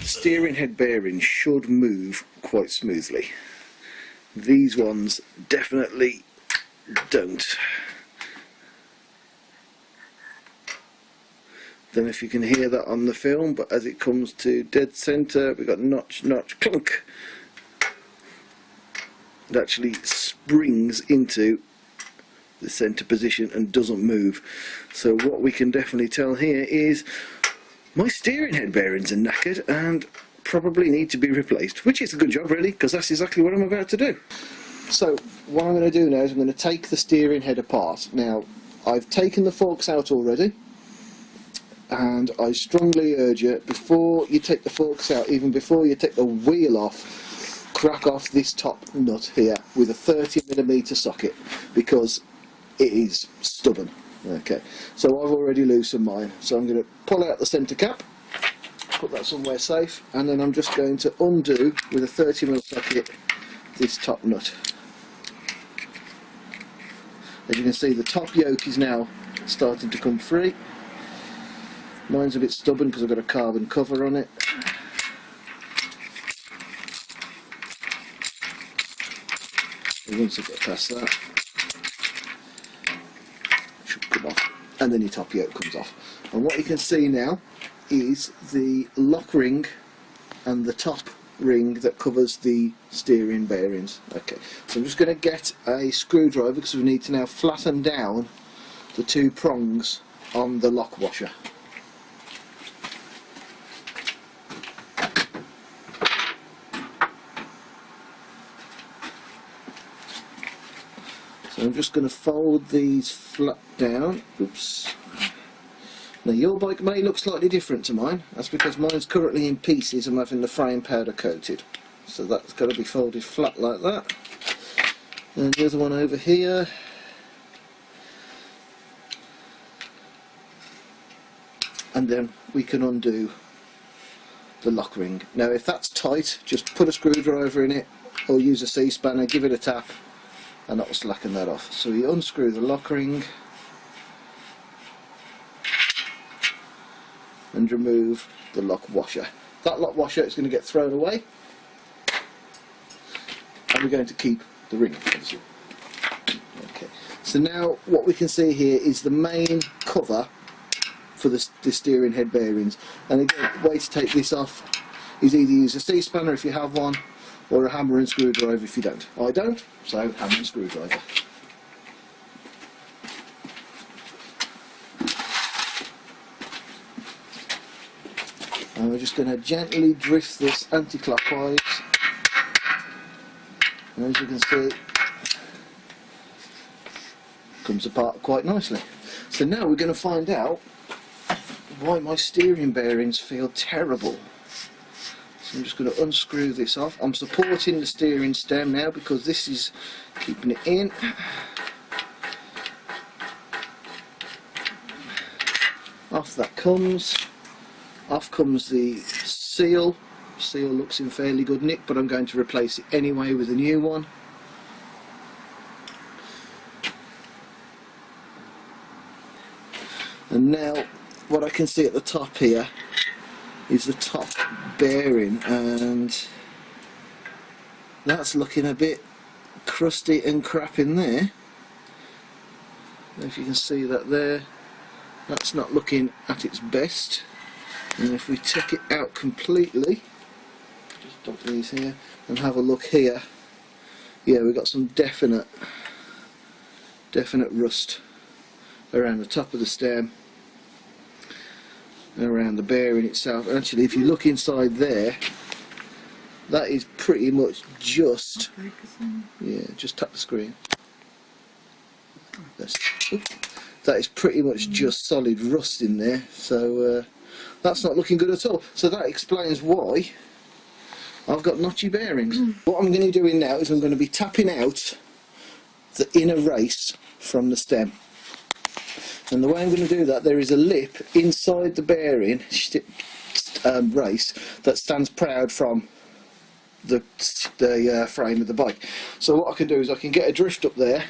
Steering head bearings should move quite smoothly. These ones definitely don't. Don't know if you can hear that on the film, but as it comes to dead centre, we've got notch, notch, clunk. It actually springs into the centre position and doesn't move. So what we can definitely tell here is my steering head bearings are knackered and probably need to be replaced, which is a good job really, because that's exactly what I'm about to do. So what I'm going to do now is I'm going to take the steering head apart. Now I've taken the forks out already, and I strongly urge you, before you take the forks out, even before you take the wheel off, crack off this top nut here with a 30mm socket, because it is stubborn. Okay, so I've already loosened mine, so I'm going to pull out the centre cap, put that somewhere safe, and then I'm just going to undo with a 30mm socket this top nut. As you can see, the top yoke is now starting to come free. Mine's a bit stubborn because I've got a carbon cover on it. And once I get past that, it should come off, and then your top yoke comes off. And what you can see now is the lock ring and the top ring that covers the steering bearings. Okay, so I'm just going to get a screwdriver because we need to now flatten down the two prongs on the lock washer. So I'm just going to fold these flat down. Oops. Now your bike may look slightly different to mine. That's because mine's currently in pieces. I'm having the frame powder coated. So that's got to be folded flat like that. And the other one over here. And then we can undo the lock ring. Now if that's tight, just put a screwdriver in it or use a C-spanner, give it a tap, and that will slacken that off. So we unscrew the lock ring and remove the lock washer. That lock washer is going to get thrown away, and we're going to keep the ring, obviously. Okay. So now what we can see here is the main cover for the steering head bearings. And again, the way to take this off is either use a C-spanner if you have one, or a hammer and screwdriver if you don't. I don't, so hammer and screwdriver. And we're just going to gently drift this anti-clockwise, and as you can see, it comes apart quite nicely. So now we're going to find out why my steering bearings feel terrible. So I'm just going to unscrew this off. I'm supporting the steering stem now because this is keeping it in. Off that comes. Off comes the seal. Seal looks in fairly good nick, but I'm going to replace it anyway with a new one. And now what I can see at the top here is the top bearing, and that's looking a bit crusty and crap in there. I don't know if you can see that there. That's not looking at its best. And if we take it out completely, just dump these here and have a look here, yeah, we've got some definite rust around the top of the stem, around the bearing itself. Actually, if you look inside there, that is pretty much just, yeah, just tap the screen. That is pretty much just solid rust in there, so that's not looking good at all. So that explains why I've got notchy bearings. What I'm going to be doing now is I'm going to be tapping out the inner race from the stem. And the way I'm going to do that, there is a lip inside the bearing race that stands proud from the frame of the bike. So what I can do is I can get a drift up there,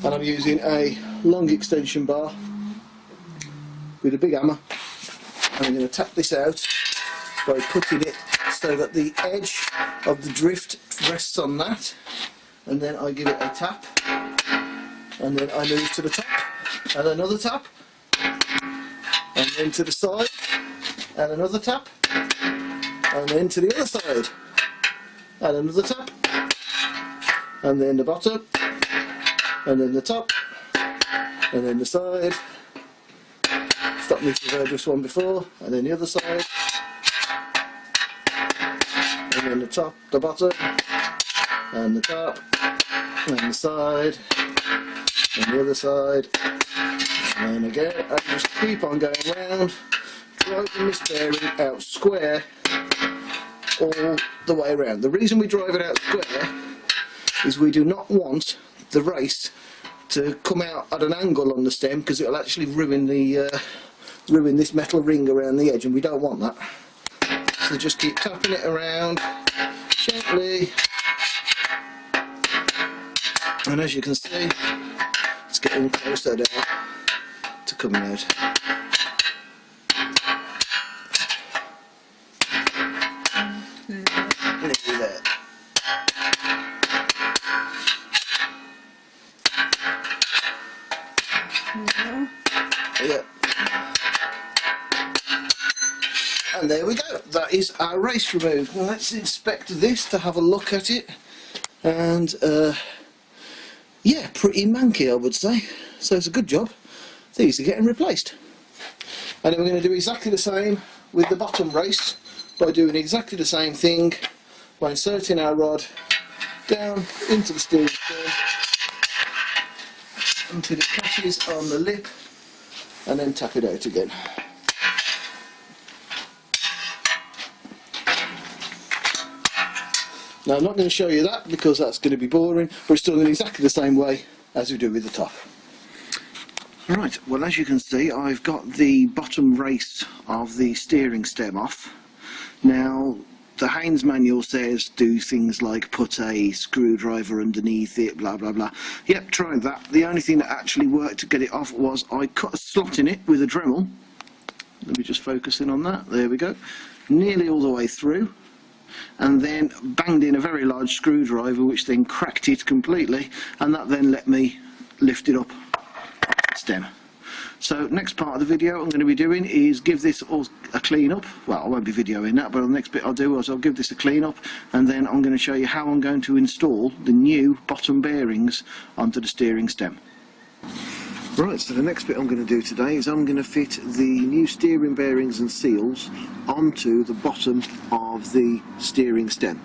and I'm using a long extension bar with a big hammer, and I'm going to tap this out by putting it so that the edge of the drift rests on that, and then I give it a tap, and then I move to the top, and another tap, and then to the side, and another tap, and then to the other side, and another tap, and then the bottom, and then the top, and then the side. Stop me if you've heard this one before, and then the other side, and then the top, the bottom, and the top, and the side, and the other side, and then again, and just keep on going round, driving this bearing out square all the way around. The reason we drive it out square is we do not want the race to come out at an angle on the stem, because it will actually ruin this metal ring around the edge, and we don't want that. So just keep tapping it around gently, and as you can see, it's getting closer now to coming out. Nearly there. Yeah. And there we go, that is our race removed. Now let's inspect this to have a look at it, and yeah, pretty manky I would say, so it's a good job. These are getting replaced. And then we're going to do exactly the same with the bottom race by doing exactly the same thing, by inserting our rod down into the steering wheel until it catches on the lip, and then tap it out again. Now I'm not going to show you that because that's going to be boring, but it's still in exactly the same way as we do with the top. Right, well as you can see, I've got the bottom race of the steering stem off. Now the Haynes manual says do things like put a screwdriver underneath it, blah blah blah. Yep, tried that. The only thing that actually worked to get it off was I cut a slot in it with a Dremel. Let me just focus in on that, there we go. Nearly all the way through, and then banged in a very large screwdriver which then cracked it completely, and that then let me lift it up off the stem. So next part of the video I'm going to be doing is give this all a clean up. Well, I won't be videoing that, but the next bit I'll do is I'll give this a clean up, and then I'm going to show you how I'm going to install the new bottom bearings onto the steering stem. Right, so the next bit I'm going to do today is I'm going to fit the new steering bearings and seals onto the bottom of the steering stem.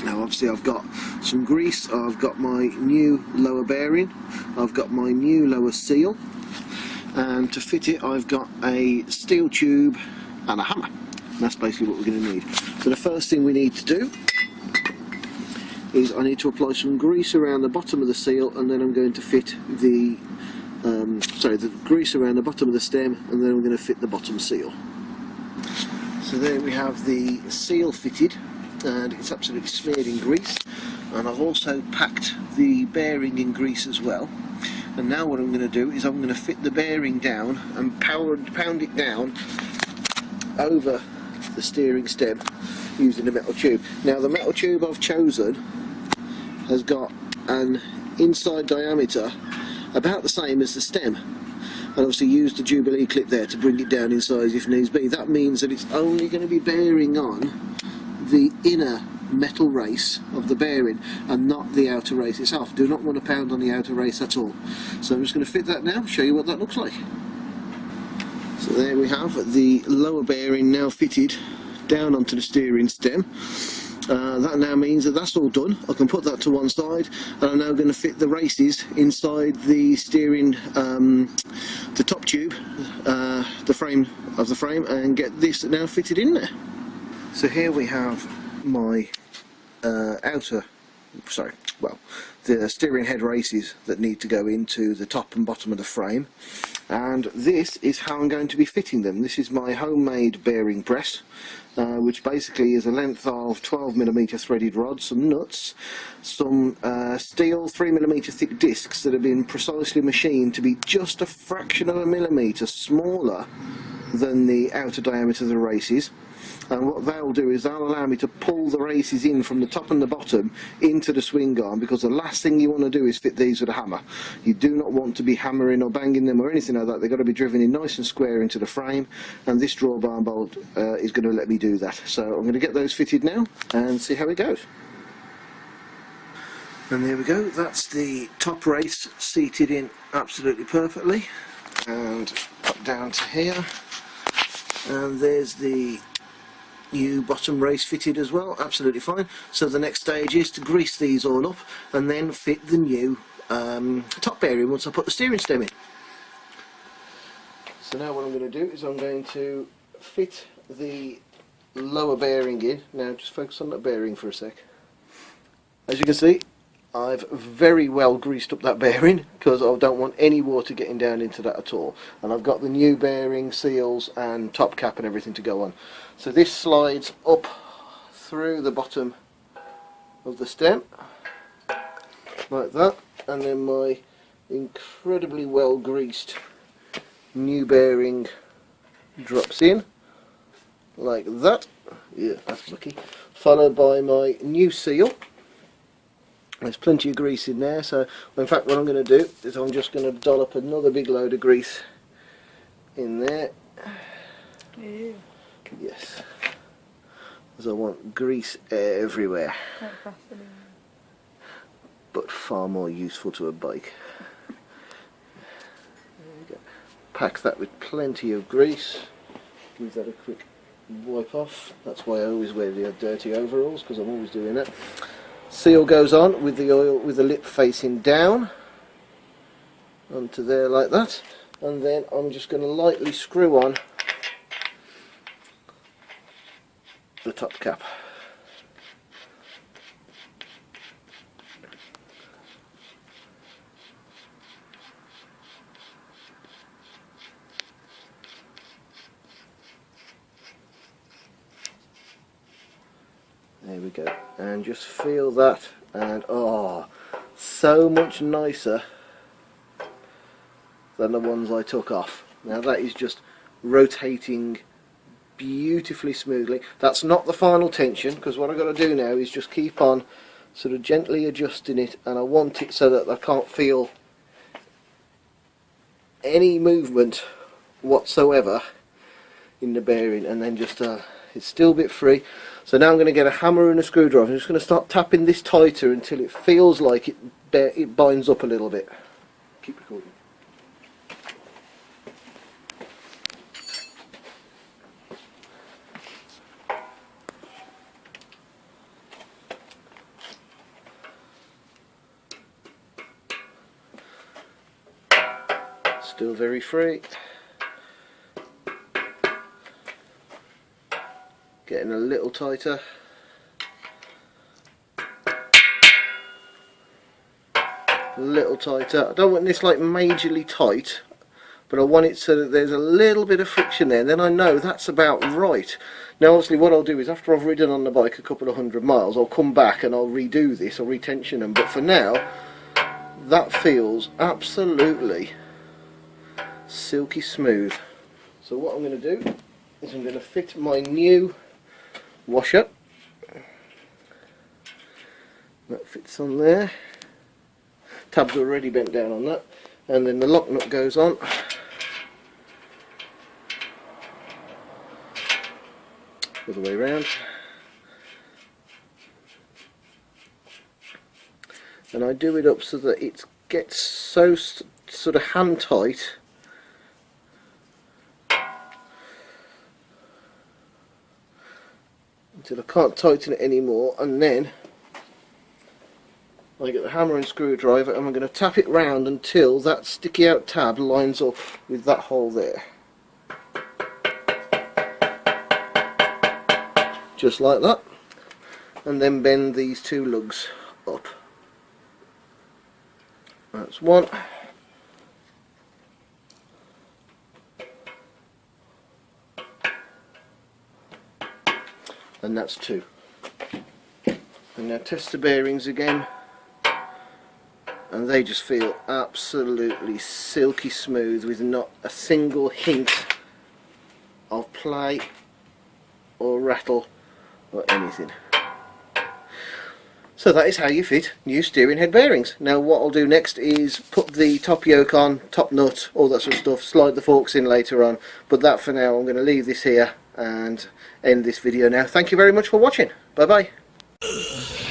Now obviously I've got some grease, I've got my new lower bearing, I've got my new lower seal, and to fit it I've got a steel tube and a hammer. That's basically what we're going to need. So the first thing we need to do is I need to apply some grease around the bottom of the seal, and then I'm going to fit the grease around the bottom of the stem, and then I'm going to fit the bottom seal. So there we have the seal fitted, and it's absolutely smeared in grease, and I've also packed the bearing in grease as well. And now what I'm going to do is I'm going to fit the bearing down and pound it down over the steering stem using a metal tube. Now the metal tube I've chosen has got an inside diameter about the same as the stem, and obviously used the Jubilee clip there to bring it down in size if needs be. That means that it's only going to be bearing on the inner metal race of the bearing and not the outer race itself. Do not want to pound on the outer race at all. So I'm just going to fit that now, show you what that looks like. So there we have the lower bearing now fitted down onto the steering stem. That now means that that's all done. I can put that to one side, and I'm now going to fit the races inside the steering, the top tube, the frame of the frame, and get this now fitted in there. So here we have my outer sorry, well, the steering head races that need to go into the top and bottom of the frame, and this is how I'm going to be fitting them. This is my homemade bearing press, which basically is a length of 12mm threaded rod, some nuts, some steel 3mm thick discs that have been precisely machined to be just a fraction of a millimetre smaller than the outer diameter of the races. And what they'll do is they'll allow me to pull the races in from the top and the bottom into the swing arm, because the last thing you want to do is fit these with a hammer. You do not want to be hammering or banging them or anything like that. They've got to be driven in nice and square into the frame, and this drawbar bolt is going to let me do that. So I'm going to get those fitted now and see how it goes. And there we go, that's the top race seated in absolutely perfectly, and up down to here, and there's the new bottom race fitted as well, absolutely fine. So the next stage is to grease these all up and then fit the new top bearing once I put the steering stem in. So now what I'm going to do is I'm going to fit the lower bearing in. Now just focus on that bearing for a sec. As you can see, I've very well greased up that bearing because I don't want any water getting down into that at all, and I've got the new bearing seals and top cap and everything to go on. So this slides up through the bottom of the stem like that, and then my incredibly well greased new bearing drops in like that. Yeah, that's lucky. Followed by my new seal. There's plenty of grease in there, so in fact what I'm going to do is I'm just going to dollop another big load of grease in there. Ew. Yes, because I want grease everywhere, Like Vaseline. but far more useful to a bike. There we go. Pack that with plenty of grease, give that a quick wipe off. That's why I always wear the dirty overalls, because I'm always doing that. Seal goes on with the oil, with the lip facing down onto there like that, and then I'm just going to lightly screw on the top cap. There we go, and just feel that, and oh, so much nicer than the ones I took off. Now that is just rotating beautifully smoothly. That's not the final tension, because what I've got to do now is just keep on sort of gently adjusting it, and I want it so that I can't feel any movement whatsoever in the bearing, and then just it's still a bit free. So now I'm going to get a hammer and a screwdriver. I'm just going to start tapping this tighter until it feels like it binds up a little bit. Keep recording. Still very free. Getting a little tighter. A little tighter. I don't want this like majorly tight, but I want it so that there's a little bit of friction there, and then I know that's about right. Now obviously what I'll do is after I've ridden on the bike a couple of 100 miles, I'll come back and I'll redo this, I'll retension them, but for now that feels absolutely silky smooth. So what I'm going to do is I'm going to fit my new washer. That fits on there. Tab's already bent down on that, and then the lock nut goes on. Other way around. And I do it up so that it gets so sort of hand tight until I can't tighten it anymore, and then I get the hammer and screwdriver and I'm going to tap it round until that sticky out tab lines up with that hole there. Just like that. And then bend these two lugs up. That's one. And that's two. And now test the bearings again, and they just feel absolutely silky smooth with not a single hint of play or rattle or anything. So that is how you fit new steering head bearings. Now what I'll do next is put the top yoke on, top nut, all that sort of stuff, slide the forks in later on, but that for now I'm going to leave this here and end this video now. Thank you very much for watching. Bye bye.